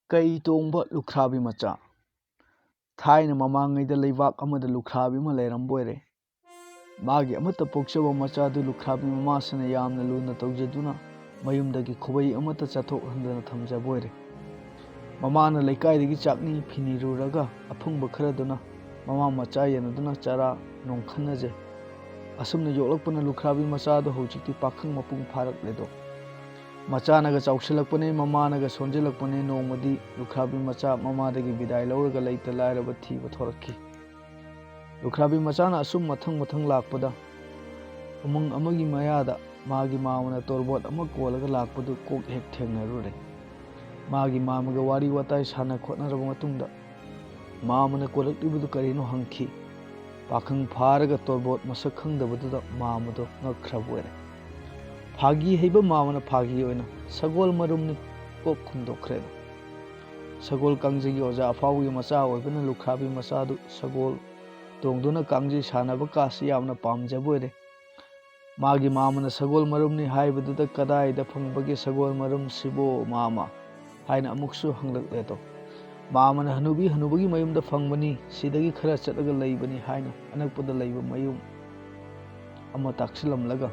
Kei Tongba Lukhrabi Macha. Thaina mamangayda leibak amada Lukhrabi ma leiramboire. Magi amata pokchaba machadu Lukhrabi mamasana yamna luna tawjaduna mayumdagi khubai amata chathok handana thamjaboire. Mamana leikaidagi chakni phiniruraga aphungba kharaduna mama macha yanaduna chara nongkhanaje. Asumna yoklakpana Lukhrabi machadu hojikti pakhang mapung pharakledo. Machanaga chausilakpane mamanaga sonjilakpane nongmadi Lukhrabi macha mamadagi bidai lauraga leita lairaba thiba thorakki. Lukhrabi machana asum mathang lakpada umang amagi mayada magi mamana torbot ama kolaga lakpadu kok hek thengnarure. Magi mamaga wari watai sana khotnaraba matungda mamana kolaklibudu karino hangki. Pakhang pharaga torbot masak khangdabaduda mamado ngakhrabore. Phagi heiba mamana phagi oina sagol marumni kok khumdokkhre. Sagol kangjigi oja afawgi macha oibana Lukhrabi machadu sagol tongduna kangji sanaba kasi yamna pamjaboire. Magi mamana sagol marumni haibaduda kadaida phangbagi sagol marum sibo mama haina amuksu hanglakledo. Mamana hanubagi mayumda phangbani sidagi khara chatlaga leibani haina anakpada leiba mayum ama taksilamlaga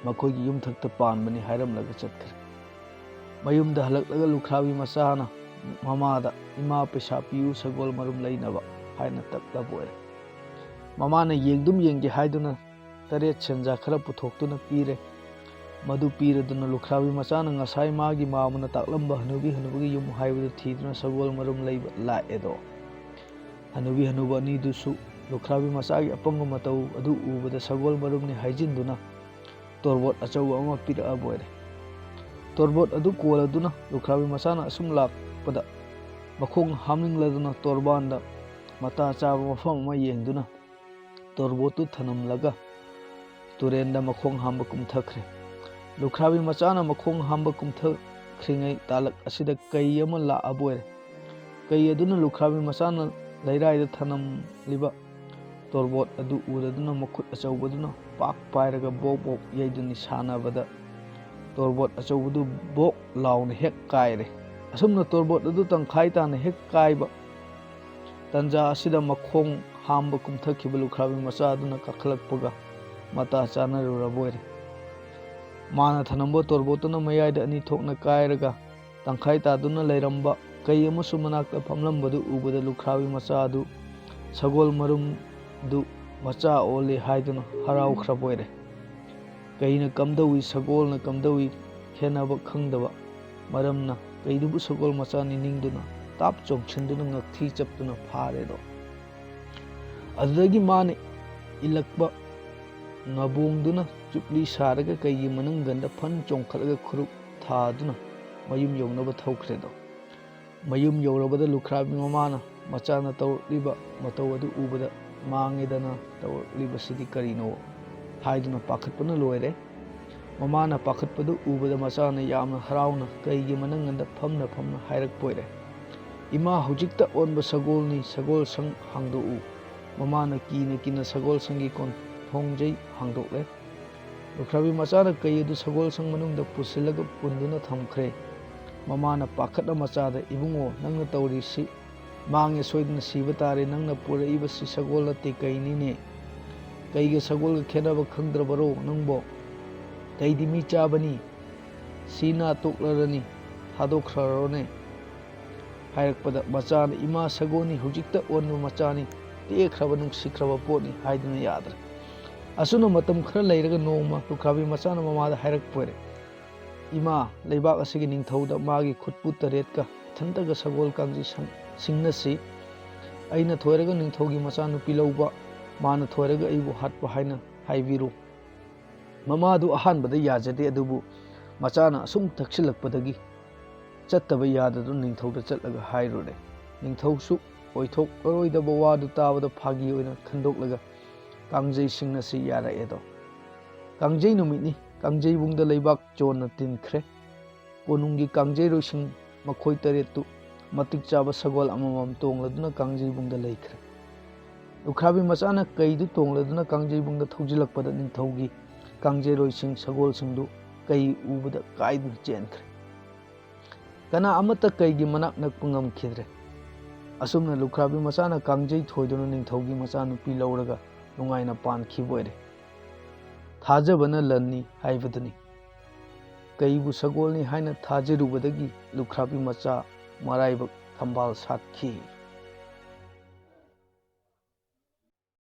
makoigi yumthakta panbani hairamlaga chatkre. Mayumda halaklaga Lukhrabi machana mamada ima pesa piu sagol marum leinaba haina taklaboire. Mamana yengdum yengge haiduna taret senja khara puthoktuna pire. Madu piraduna Lukhrabi machana ngasai magi mamana taklamba hanubagi yum haibadu thiduna sagol marum leiba laedo. Hanuba ni dusu Lukhrabi machagi apangwa matau adu ubada sagol marumni haijinduna torbot achawa ama pira aboire. Torbot adu koladuna Lukhrabi machana asum lakpada makhong hamlingladuna torbanda mata chaba mafam ama yengduna torbotu thanamlaga turenda makhong hamba kumthakre. Lukhrabi machana makhong hamba kumthakringai talak asida kei ama la aboire. Kei aduna Lukhrabi machana leiraida thanam liba torbot adu uraduna makhut achawbaduna pak pairaga bok yaiduni sanabada torbot achawbadu bok launa hek kaire. Asumna torbot adu tangkhai tana hek kaiba tanja asida makhong hamba kumthakhiba Lukhrabi macha aduna kakhalakpaga mata chanaruraboire. Mana thanamba torbotuna mayaida ani thokna kairaga tangkhai taduna leiramba kei amasu manakta phamlambadu ubada Lukhrabi macha adu sagol marum du macha ole haiduna haraukhrabore. Keina kamdawi sagolna kamdawi khenaba khangdaba maramna keidubu sagol macha ni ningduna tap chongchinduna ngakthi chaptuna pharedo. Adagi mane ilakba ngabongduna chupli saraga keigi manangganda phan chongkhalaga khuruk thaduna mayum yognaba thaukhredo. Mayum yorabada Lukhrabi mamana machana tawriba matau adu ubada mangedana tawriba sidi karino haiduna pakhatpana loire. Mamana pakhatpadu ubada machana yamna harauna keigi manangganda phamna hairakpoire. Ima hujikta onba sagolni sagol sang hangdo u. Mamana kina sagol sangi kon thongjai hangdokle. Lukhrabi machana kei adu sagol sang manungda pusilaga punduna thamkhre. Mamana pakhatna machada ibungo nangna tawri si mangi soidna siba tare nangna puraiba si sagol late kaini ne. Keiga sagol ga khenaba khangdrabaro nangbo keidi mi chabani sina toklarani thadokhrarone hairakpada machana ima sagoni hujikta onba machani tekhraba nungsikraba potni haiduna yadra. Asuna matam khara leiraga nongma Lukhrabi machana mamada hairakpoire. Ima leibak asigi ningthauda magi khutpu taretka thantaga sagol kangji singnasi aina thoiraga ningthaugi macha nupi lauba mana thoiraga aibu hatpa haina haibiru. Mamadu ahanbada yajade adubu machana asum thaksilakpadagi chattaba yadadu ningthauda chatlaga hairure. Ningthausu oithok aroidaba wadu tabada phagi oina khandoklaga kangjai singnasi yara edo. Kangjai numitni kangjai bungda leibak chona tinkhre. Konungi kangjai rosing makhoi taretu matik chaba sagol amamam tongladuna kangjai bungda leikhre. Lukhrabi machana keidu tongladuna kangjai bungda thawjilakpada ningthaugi kangjai rosing sagol singdu kei ubada kaiduna chenkre. Kana amata kaigi manak nakpa ngamkhidre. Asumna Lukhrabi Machana kangjai thoiduna ningthaugi machanupi lauraga nungaina pankhiba oire. Thajabana lanni haibaduni. Kaibu sagolni haina thajarubadagi Lukhrabi Macha maraibak thambal satkhi.